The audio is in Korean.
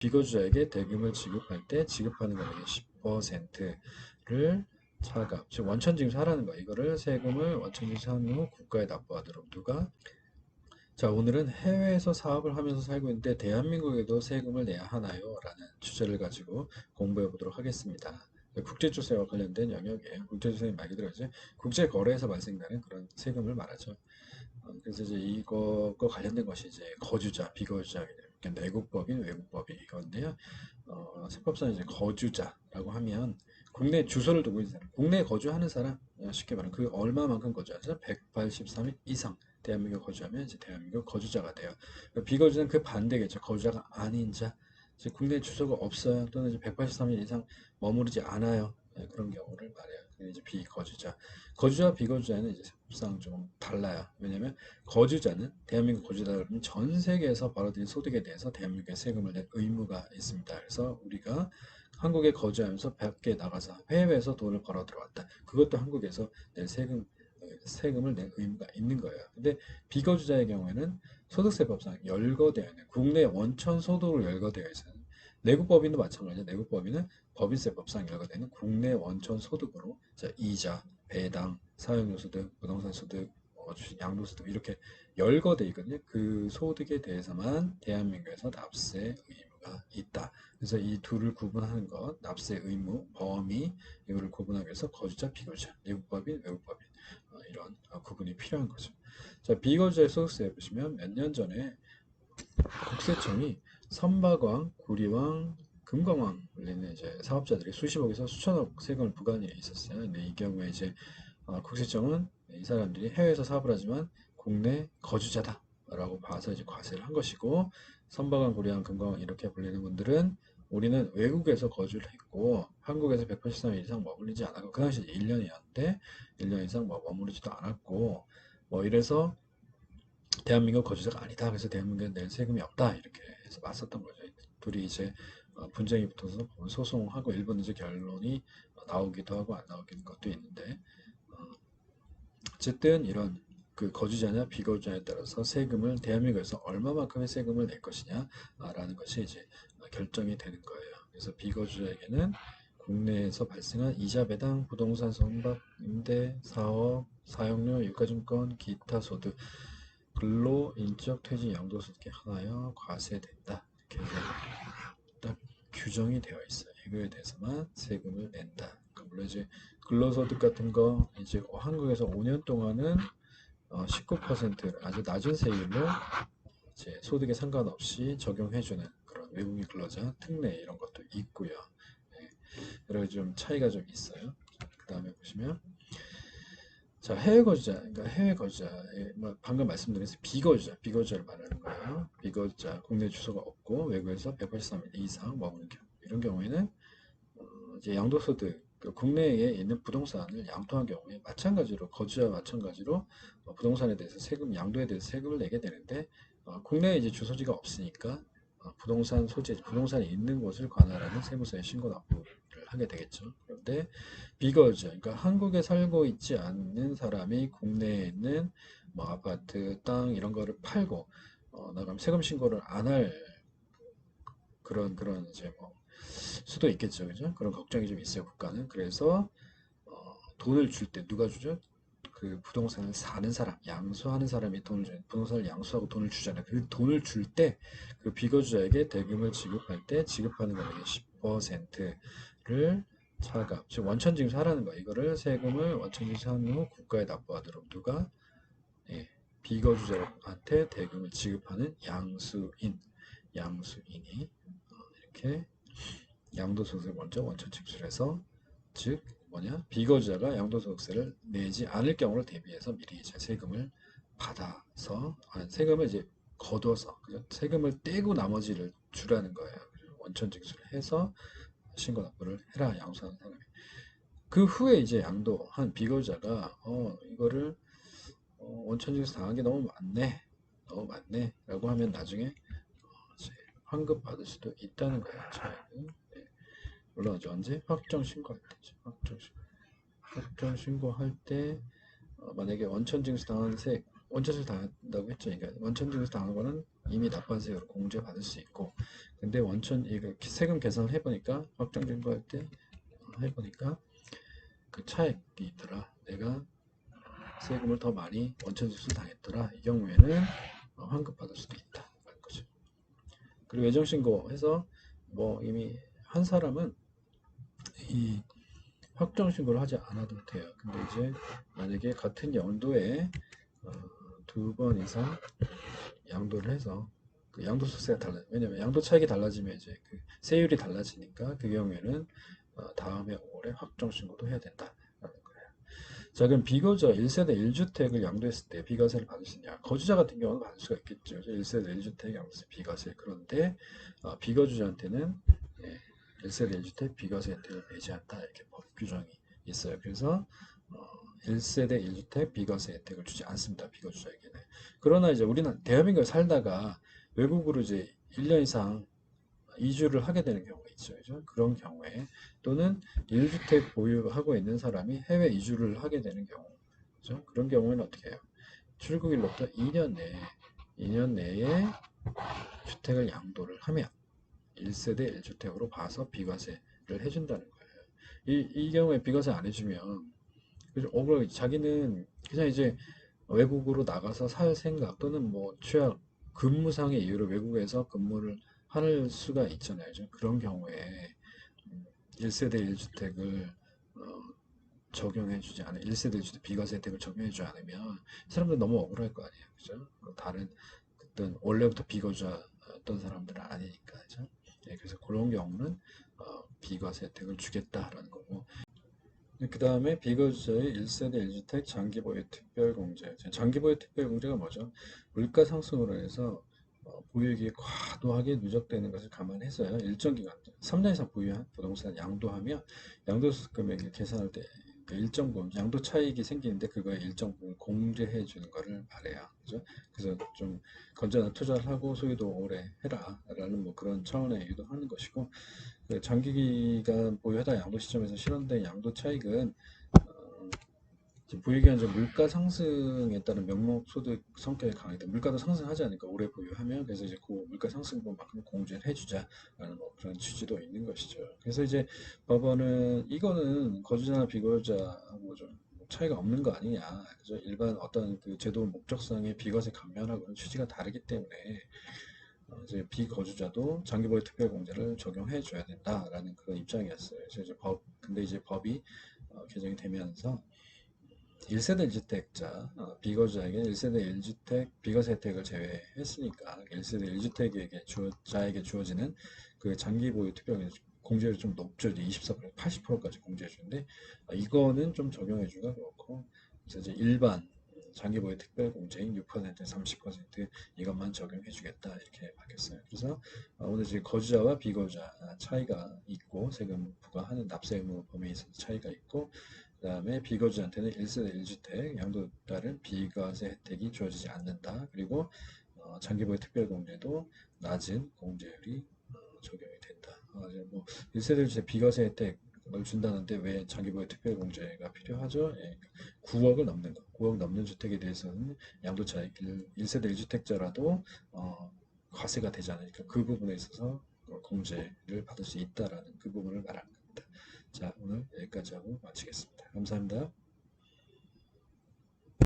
비거주자에게 대금을 지급할 때 지급하는 금액의 10%를 차갑, 즉 원천징수하라는 거야. 이거를 세금을 원천징수한 후 국가에 납부하도록 누가? 자, 오늘은 해외에서 사업을 하면서 살고 있는데 대한민국에도 세금을 내야 하나요? 라는 주제를 가지고 공부해 보도록 하겠습니다. 국제주세와 관련된 영역이에요. 국제주세 말 그대로 이제 국제거래에서 발생되는 그런 세금을 말하죠. 그래서 이제 이거과 관련된 것이 이제 거주자, 비거주자, 그러니까 내국법인, 외국법인 이건데요. 세법상 이제 거주자라고 하면 국내 주소를 두고 있는 사람, 국내에 거주하는 사람, 쉽게 말하면 그 얼마만큼 거주하죠? 183일 이상 대한민국 거주하면 이제 대한민국 거주자가 돼요. 비거주자는 그 반대겠죠. 거주자가 아닌 자, 즉 국내 주소가 없어요. 또는 이제 183일 이상 머무르지 않아요. 그런 경우를 말해요. 그게 이제 비거주자. 거주자와 비거주자는 이제 세법상 좀 달라요. 왜냐하면 거주자는 대한민국 거주자는 전 세계에서 벌어들인 소득에 대해서 대한민국에 세금을 낼 의무가 있습니다. 그래서 우리가 한국에 거주하면서 밖에 나가서 해외에서 돈을 벌어 들어왔다. 그것도 한국에서 낼 세금을 낼 의무가 있는 거예요. 근데 비거주자의 경우에는 소득세법상 열거되어 있는 국내 원천 소득으로 열거되어 있어요. 내국법인도 마찬가지예요. 내국법인은 법인세법상 열거되는 국내 원천 소득으로 이자, 배당, 사용료소득, 부동산 소득, 양도소득 이렇게 열거돼 있거든요. 그 소득에 대해서만 대한민국에서 납세 의무가 있다. 그래서 이 둘을 구분하는 것, 납세 의무, 범위 이거를 구분하기 위해서 거주자, 비거주자, 내국법인, 외국법인 이런 구분이 필요한 거죠. 자, 비거주자의 소득세 보시면 몇 년 전에 국세청이 선박왕, 구리왕, 금광왕 올리는 이제 사업자들이 수십억에서 수천억 세금을 부과한 일이 있었어요. 근데 이 경우에 이제 국세청은 이 사람들이 해외에서 사업을 하지만 국내 거주자다라고 봐서 이제 과세를 한 것이고 선박왕, 구리왕, 금광왕 이렇게 불리는 분들은 우리는 외국에서 거주를 했고 한국에서 183일 이상 머물리지 않았고 그 당시 1년이었는데 1년 이상 머무르지도 않았고 이래서 대한민국 거주자가 아니다. 그래서 대한민국에 낼 세금이 없다. 이렇게 해서 맞섰던 거죠. 둘이 이제 분쟁이 붙어서 소송하고 일본 이제 결론이 나오기도 하고 안 나오기도 것도 있는데 어쨌든 이런 그 거주자냐 비거주자에 따라서 세금을 대한민국에서 얼마만큼의 세금을 낼 것이냐라는 것이 이제 결정이 되는 거예요. 그래서 비거주자에게는 국내에서 발생한 이자 배당, 부동산 선박, 임대, 사업, 사용료, 유가증권, 기타 소득 근로, 인적, 퇴직, 양도소득에 하나여 과세된다. 이렇게 해서 딱 규정이 되어 있어요. 이거에 대해서만 세금을 낸다. 그러니까 물론 이제 근로소득 같은 거 이제 한국에서 5년 동안은 19%를 아주 낮은 세율로 이제 소득에 상관없이 적용해주는 그런 외국인 근로자 특례 이런 것도 있고요. 네, 여러 가지 좀 차이가 좀 있어요. 그 다음에 보시면 자, 해외 거주자, 그러니까 해외 거주자, 방금 말씀드린 비거주자를 말하는 거예요. 비거주자, 국내 주소가 없고 외국에서 183일 이상 머무는 경우, 이런 경우에는 이제 양도소득, 그 국내에 있는 부동산을 양도한 경우에 마찬가지로 거주자와 마찬가지로 부동산에 대해서 양도에 대해서 세금을 내게 되는데 국내에 이제 주소지가 없으니까 부동산 소재, 부동산이 있는 곳을 관할하는 세무서에 신고 납부를 하게 되겠죠. 그런데 비거주자, 그러니까 한국에 살고 있지 않는 사람이 국내에 있는 아파트, 땅 이런 거를 팔고 나가면 세금 신고를 안 할 그런 이제 수도 있겠죠, 그죠? 그런 걱정이 좀 있어요, 국가는. 그래서 돈을 줄 때 누가 주죠? 그 부동산을 사는 사람, 양수하는 사람이 돈을 줘요. 부동산을 양수하고 돈을 주잖아요. 그 돈을 줄 때 그 비거주자에게 대금을 지급할 때 지급하는 금액의 10%를 차갑, 즉 원천징수하라는 거예요. 이거를 세금을 원천징수한 후 국가에 납부하도록 누가? 예, 비거주자한테 대금을 지급하는 양수인이 이렇게 양도소득을 먼저 원천징수를 해서 즉 비거주자가 양도소득세를 내지 않을 경우를 대비해서 미리 이제 세금을 받아서 세금을 이제 거둬서 세금을 떼고 나머지를 주라는 거예요. 원천징수를 해서 신고 납부를 해라 양수하는 사람이. 그 후에 이제 양도한 비거주자가 이거를 원천징수 당한 게 너무 많네라고 하면 나중에 이제 환급 받을 수도 있다는 거예요. 차이는. 네. 물론 언제 확정 신고할 때죠. 확정 신고할 때 만약에 원천징수 당한 원천징수 당한다고 했죠. 그러니까 원천징수 당한 거는 이미 납부세율 공제 받을 수 있고, 근데 이거 세금 계산을 해보니까 확정증거할 때 해보니까 그 차액이 있더라. 내가 세금을 더 많이 원천징수 당했더라. 이 경우에는 환급받을 수도 있다. 라는 거죠. 그리고 외정신고해서 뭐 이미 한 사람은 이 확정신고를 하지 않아도 돼요. 근데 이제 만약에 같은 연도에 어, 2번 이상 양도를 해서 그 양도소득세가 달라. 왜냐면 양도 차익이 달라지면 이제 그 세율이 달라지니까 그 경우에는 다음에 5월에 확정 신고도 해야 된다라는 거예요. 자, 그럼 비거주자 1세대 1주택을 양도했을 때 비과세를 받을 수 있냐? 거주자 같은 경우는 받을 수가 있겠죠. 1세대 1주택 양도세 비과세. 그런데 비거주자한테는 1세대 1주택 비과세 혜택을 배제한다. 이렇게 법 규정이 있어요. 그래서 1세대 1주택 비과세 혜택을 주지 않습니다. 비거주자에게는. 그러나 이제 우리는 대한민국에 살다가 외국으로 이제 1년 이상 이주를 하게 되는 경우가 있죠. 그죠? 그런 경우에 또는 1주택 보유하고 있는 사람이 해외 이주를 하게 되는 경우. 그죠? 그런 경우에는 어떻게 해요? 출국일로부터 2년 내에 주택을 양도를 하면 1세대 1주택으로 봐서 비과세를 해준다는 거예요. 이 경우에 비과세 안 해주면 그럼 자기는 그냥 이제 외국으로 나가서 살 생각 또는 뭐 취약 근무상의 이유로 외국에서 근무를 할 수가 있잖아요. 그런 경우에 1세대 1주택을 적용해주지 않으면 1세대 1주택 비과세 혜택을 적용해주지 않으면 사람들 너무 억울할 거 아니에요. 그죠? 다른 어떤 원래부터 비거주였던 사람들은 아니니까. 그죠? 예, 그래서 그런 경우는 비과세 혜택을 주겠다라는 거고. 그 다음에 비거주자의 1세대 1주택 장기보유 특별공제. 장기보유 특별공제가 뭐죠? 물가 상승으로 해서 보유액이 과도하게 누적되는 것을 감안해서요. 일정 기간, 3년 이상 보유한 부동산 양도하며 양도소득 금액을 계산할 때 그 일정 부분, 양도 차익이 생기는데 그거에 일정 부분 공제해 주는 거를 말해요. 그죠? 그래서 좀 건전한 투자를 하고 소유도 오래 해라 라는 뭐 그런 차원의 얘기도 하는 것이고, 그 장기기간 보유하다 양도 시점에서 실현된 양도 차익은 보유기간 전 물가 상승에 따른 명목 소득 성격이 강하다. 물가도 상승하지 않으니까 오래 보유하면 그래서 이제 그 물가 상승분만큼 공제를 해주자라는 뭐 그런 취지도 있는 것이죠. 그래서 이제 법원은 이거는 거주자나 비거주자하고 좀 차이가 없는 거 아니냐. 그죠? 일반 어떤 그 제도 목적상의 비과세 감면하고는 취지가 다르기 때문에 이제 비거주자도 장기보유 특별공제를 적용해 줘야 된다라는 그런 입장이었어요. 그래서 이제 근데 이제 법이 개정이 되면서 1세대 1주택자, 비거주자에게 1세대 1주택 비과세 혜택을 제외했으니까 1세대 1주택에게 자에게 주어지는 그 장기 보유 특별 공제율이 좀 높죠. 이제 24%, 80%까지 공제해 주는데 이거는 좀 적용해 주기가 그렇고, 그래서 이제 일반 장기 보유 특별 공제인 6%, 30% 이것만 적용해 주겠다 이렇게 바뀌었어요. 그래서 오늘 이제 거주자와 비거주자 차이가 있고 세금 부과하는 납세 의무 범위에 있어서 차이가 있고, 그 다음에 비거주한테는 1세대 1주택 양도 따른 비과세 혜택이 주어지지 않는다. 그리고 장기보유 특별공제도 낮은 공제율이 적용이 된다. 뭐 1세대 1주택 비과세 혜택을 준다는데 왜 장기보유 특별공제가 필요하죠? 예, 9억을 넘는 거, 9억 넘는 주택에 대해서는 양도차익 1세대 1주택자라도 과세가 되지 않으니까 그 부분에 있어서 공제를 받을 수 있다라는 그 부분을 말하는 겁니다. 자, 오늘 여기까지 하고 마치겠습니다. 감사합니다.